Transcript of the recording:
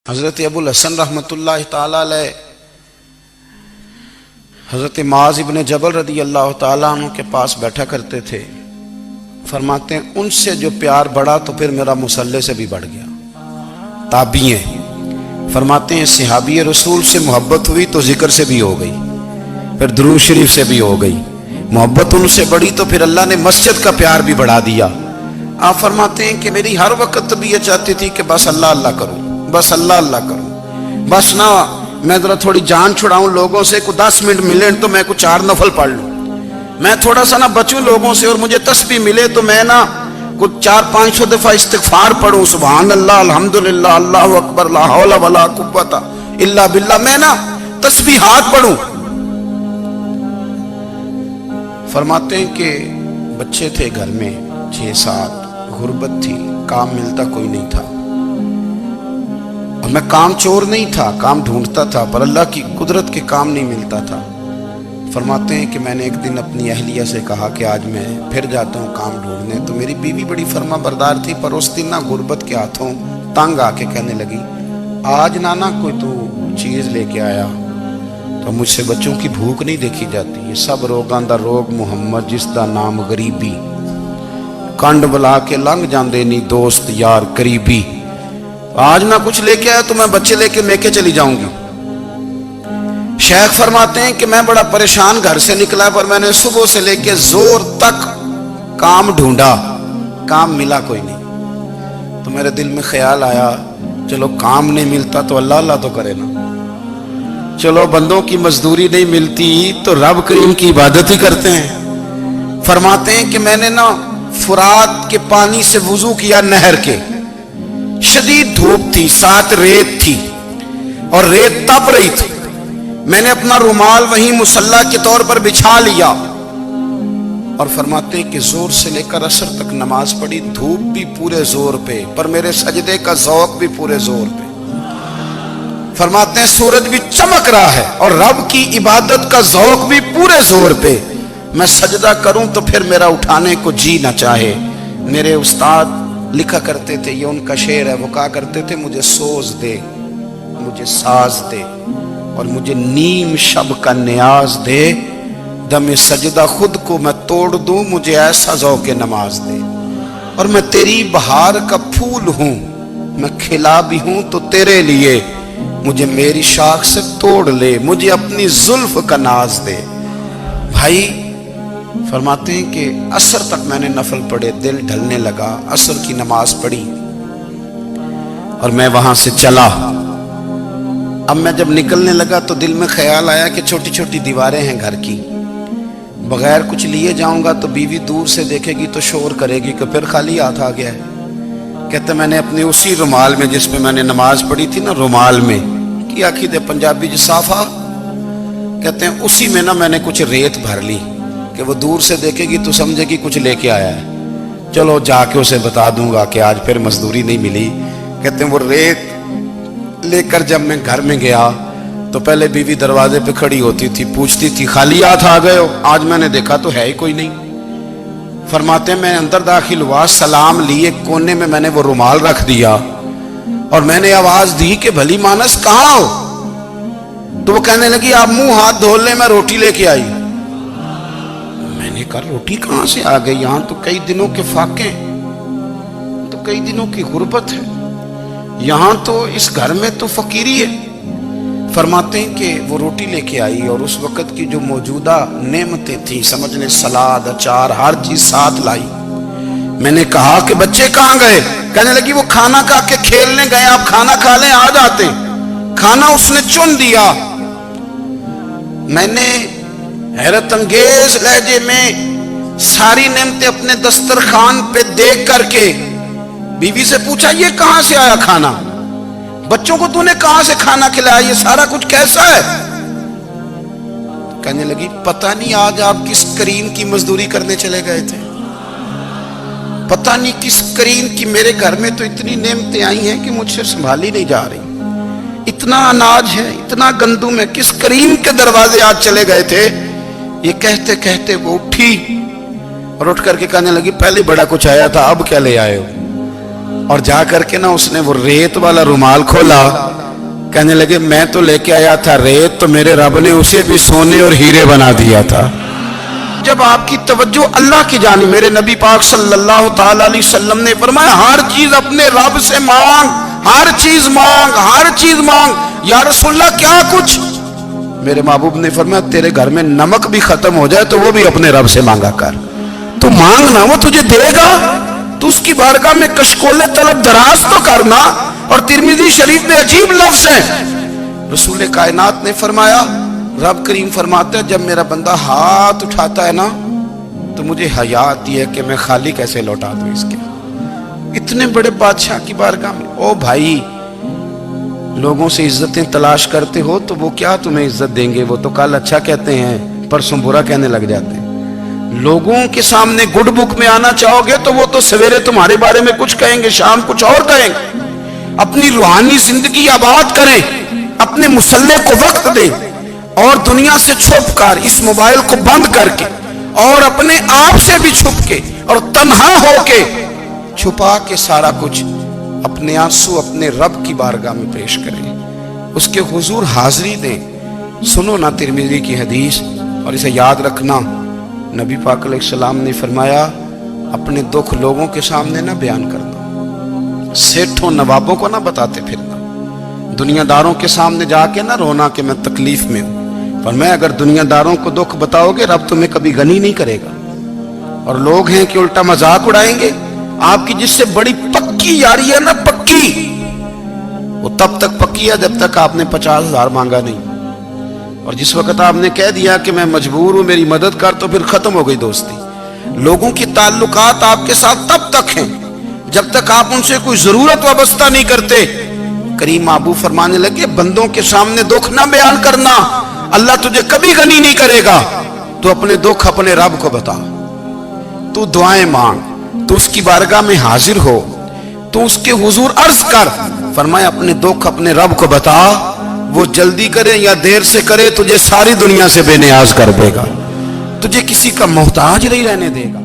حضرت ابو الحسن رحمۃ اللہ تعالی علیہ حضرت معاذ ابن جبل رضی اللہ تعالیٰ عنہ کے پاس بیٹھا کرتے تھے. فرماتے ہیں ان سے جو پیار بڑھا تو پھر میرا مصلی سے بھی بڑھ گیا. تابعی ہیں. فرماتے ہیں صحابی رسول سے محبت ہوئی تو ذکر سے بھی ہو گئی, پھر درود شریف سے بھی ہو گئی. محبت ان سے بڑھی تو پھر اللہ نے مسجد کا پیار بھی بڑھا دیا. آپ فرماتے ہیں کہ میری ہر وقت طبیعت چاہتی تھی کہ بس اللہ اللہ کروں, بس اللہ اللہ کروں, بس نہ میں ذرا تھوڑی جان چھڑاؤں لوگوں سے, کو 10 منٹ ملے تو میں کچھ 4 نفل پڑھ لوں, میں تھوڑا سا نہ بچوں لوگوں سے, اور مجھے تسبیح ملے تو میں نہ کچھ 400-500 دفعہ استغفار پڑھوں, سبحان اللہ الحمدللہ اللہ اکبر لا حول ولا قوت الا باللہ, میں نہ تسبیحات پڑھوں. فرماتے ہیں کہ بچے تھے گھر میں 6-7, غربت تھی, کام ملتا کوئی نہیں تھا, اور میں کام چور نہیں تھا, کام ڈھونڈتا تھا, پر اللہ کی قدرت کے کام نہیں ملتا تھا. فرماتے ہیں کہ میں نے ایک دن اپنی اہلیہ سے کہا کہ آج میں پھر جاتا ہوں کام ڈھونڈنے. تو میری بیوی بڑی فرما بردار تھی, پر اس دن نہ غربت کے ہاتھوں تنگ آ کے کہنے لگی آج نانا کوئی تو چیز لے کے آیا, تو مجھ سے بچوں کی بھوک نہیں دیکھی جاتی. یہ سب روگاں دا روگ محمد جس دا نام غریبی, کنڈ بلا کے لنگ جاندے نہیں دوست یار قریبی. آج نہ کچھ لے کے آیا تو میں بچے لے کے میکے چلی جاؤں گی. شیخ فرماتے ہیں کہ میں بڑا پریشان گھر سے نکلا, پر میں نے صبح سے لے کے زور تک کام ڈھونڈا, کام ملا کوئی نہیں. تو میرے دل میں خیال آیا چلو کام نہیں ملتا تو اللہ اللہ تو کرے نا, چلو بندوں کی مزدوری نہیں ملتی تو رب کریم کی عبادت ہی کرتے ہیں. فرماتے ہیں کہ میں نے نا فرات کے پانی سے وضو کیا, نہر کے, شدید دھوپ تھی, ساتھ ریت تھی اور ریت تپ رہی تھی. میں نے اپنا رومال وہیں مصلی کے طور پر بچھا لیا, اور فرماتے ہیں کہ زور سے لے کر عصر تک نماز پڑھی. دھوپ بھی پورے زور پہ, پر میرے سجدے کا ذوق بھی پورے زور پہ. فرماتے ہیں سورج بھی چمک رہا ہے اور رب کی عبادت کا ذوق بھی پورے زور پہ. میں سجدہ کروں تو پھر میرا اٹھانے کو جی نہ چاہے. میرے استاد لکھا کرتے تھے, یہ ان کا شعر ہے, وہ کہا کرتے تھے مجھے سوز دے, مجھے ساز دے, اور مجھے نیم شب کا نیاز دے, دم سجدہ خود کو میں توڑ دوں, مجھے ایسا ذوق نماز دے. اور میں تیری بہار کا پھول ہوں, میں کھلا بھی ہوں تو تیرے لیے, مجھے میری شاخ سے توڑ لے, مجھے اپنی زلف کا ناز دے. بھائی فرماتے ہیں کہ عصر تک میں نے نفل پڑھے, دل ڈھلنے لگا, عصر کی نماز پڑھی اور میں وہاں سے چلا. اب میں جب نکلنے لگا تو دل میں خیال آیا کہ چھوٹی چھوٹی دیواریں ہیں گھر کی, بغیر کچھ لیے جاؤں گا تو بیوی دور سے دیکھے گی تو شور کرے گی کہ پھر خالی ہاتھ آ گیا ہے. کہتے میں نے اپنے اسی رومال میں جس میں میں نے نماز پڑھی تھی نا, رومال میں کی آخی دے پنجابی جسافہ کہتے ہیں, اسی میں نا میں نے کچھ ریت بھر لی کہ وہ دور سے دیکھے گی تو سمجھے گی کچھ لے کے آیا ہے, چلو جا کے اسے بتا دوں گا کہ آج پھر مزدوری نہیں ملی. کہتے ہیں وہ ریت لے کر جب میں گھر میں گیا تو پہلے بیوی دروازے پہ کھڑی ہوتی تھی, پوچھتی تھی خالی ہاتھ آ گئے ہو؟ آج میں نے دیکھا تو ہے ہی کوئی نہیں. فرماتے ہیں میں اندر داخل ہوا, سلام لیے, کونے میں میں نے وہ رومال رکھ دیا اور میں نے آواز دی کہ بھلی مانس کہاں ہو؟ تو وہ کہنے لگی آپ منہ ہاتھ دھو لیں, میں روٹی لے کے آئی. میں نے کہا روٹی کہاں سے آ گئی, یہاں تو کئی دنوں کے فاقے, تو کئی دنوں کی غربت ہے, یہاں تو اس گھر میں تو فقیری ہے. فرماتے ہیں کہ وہ روٹی لے کے آئی اور اس وقت کی جو موجودہ نعمتیں تھیں, سمجھ لیں سلاد, اچار, ہر چیز ساتھ لائی. میں نے کہا کہ بچے کہاں گئے؟ کہنے لگی وہ کھانا کھا کے کھیلنے گئے, آپ کھانا کھا لیں آ جاتے. کھانا اس نے چن دیا. میں نے حیرت انگیز لہجے میں ساری نعمتیں اپنے دسترخوان پہ دیکھ کر کے بیوی سے پوچھا یہ کہاں سے آیا کھانا؟ بچوں کو تو نے کہاں سے کھانا کھلایا؟ یہ سارا کچھ کیسا ہے؟ کہنے لگی پتہ نہیں آج آپ کس کریم کی مزدوری کرنے چلے گئے تھے, پتہ نہیں کس کریم کی, میرے گھر میں تو اتنی نعمتیں آئی ہیں کہ مجھ سے سنبھالی نہیں جا رہی, اتنا اناج ہے, اتنا گندم ہے, کس کریم کے دروازے آج چلے گئے تھے؟ یہ کہتے کہتے وہ اٹھی اور اٹھ کر کے کہنے لگی پہلے بڑا کچھ آیا تھا, اب کیا لے آئے ہو؟ اور جا کر کے نا اس نے وہ ریت والا رومال کھولا کہنے لگے میں تو لے کے آیا تھا ریت، تو میرے رب نے اسے بھی سونے اور ہیرے بنا دیا تھا۔ جب آپ کی توجہ اللہ کی جانب، میرے نبی پاک صلی اللہ تعالی علیہ وسلم نے فرمایا ہر چیز اپنے رب سے مانگ، ہر چیز مانگ، ہر چیز مانگ۔ یا رسول اللہ کیا کچھ؟ میرے محبوب نے فرمایا تیرے گھر میں نمک بھی ختم ہو جائے تو وہ بھی اپنے رب سے مانگا کر، تو مانگنا وہ تجھے دے گا، تو اس کی بارگاہ میں کشکول طلب دراز تو کرنا۔ اور ترمذی شریف میں عجیب لفظ ہے، رسول کائنات نے فرمایا، رب کریم فرماتا ہے جب میرا بندہ ہاتھ اٹھاتا ہے نا تو مجھے حیا آتی ہے کہ میں خالی کیسے لوٹا دوں اس کے۔ اتنے بڑے بادشاہ کی بارگاہ میں، او بھائی لوگوں سے عزتیں تلاش کرتے ہو تو وہ کیا تمہیں عزت دیں گے؟ وہ تو کل اچھا کہتے ہیں پرسوں برا کہنے لگ جاتے ہیں۔ لوگوں کے سامنے گڈ بک میں آنا چاہو گے تو وہ تو سویرے تمہارے بارے میں کچھ کہیں گے، شام کچھ اور کہیں گے۔ اپنی روحانی زندگی آباد کریں، اپنے مسلح کو وقت دیں، اور دنیا سے چھپ کر اس موبائل کو بند کر کے اور اپنے آپ سے بھی چھپ کے اور تنہا ہو کے چھپا کے سارا کچھ اپنے آنسو اپنے رب کی بارگاہ میں پیش کریں، اس کے حضور حاضری دیں۔ سنو نا ترمذی کی حدیث، اور اسے یاد رکھنا، نبی پاک علیہ السلام نے فرمایا اپنے دکھ لوگوں کے سامنے نہ بیان کرنا، سیٹھوں نوابوں کو نہ بتاتے پھرنا، دنیا داروں کے سامنے جا کے نہ رونا کہ میں تکلیف میں ہوں۔ فرمایا اگر دنیا داروں کو دکھ بتاؤ گے رب تمہیں کبھی غنی نہیں کرے گا۔ اور لوگ ہیں کہ الٹا مذاق اڑائیں گے، آپ کی جس سے بڑی پکی یاری ہے نا، پکی، وہ تب تک پکی ہے جب تک آپ نے 50,000 مانگا نہیں، اور جس وقت آپ نے کہہ دیا کہ میں مجبور ہوں میری مدد کر تو پھر ختم ہو گئی دوستی۔ لوگوں کی تعلقات آپ کے ساتھ تب تک ہیں جب تک آپ ان سے کوئی ضرورت وابستہ نہیں کرتے۔ کریم محبوب فرمانے لگے بندوں کے سامنے دکھ نہ بیان کرنا، اللہ تجھے کبھی غنی نہیں کرے گا۔ تو اپنے دکھ اپنے رب کو بتا، تو دعائیں مانگ، تو اس کی بارگاہ میں حاضر ہو، تو اس کے حضور عرض کر۔ فرمایا اپنے دکھ اپنے رب کو بتا، وہ جلدی کرے یا دیر سے کرے تجھے ساری دنیا سے بے نیاز کر دے گا، تجھے کسی کا محتاج نہیں رہنے دے گا۔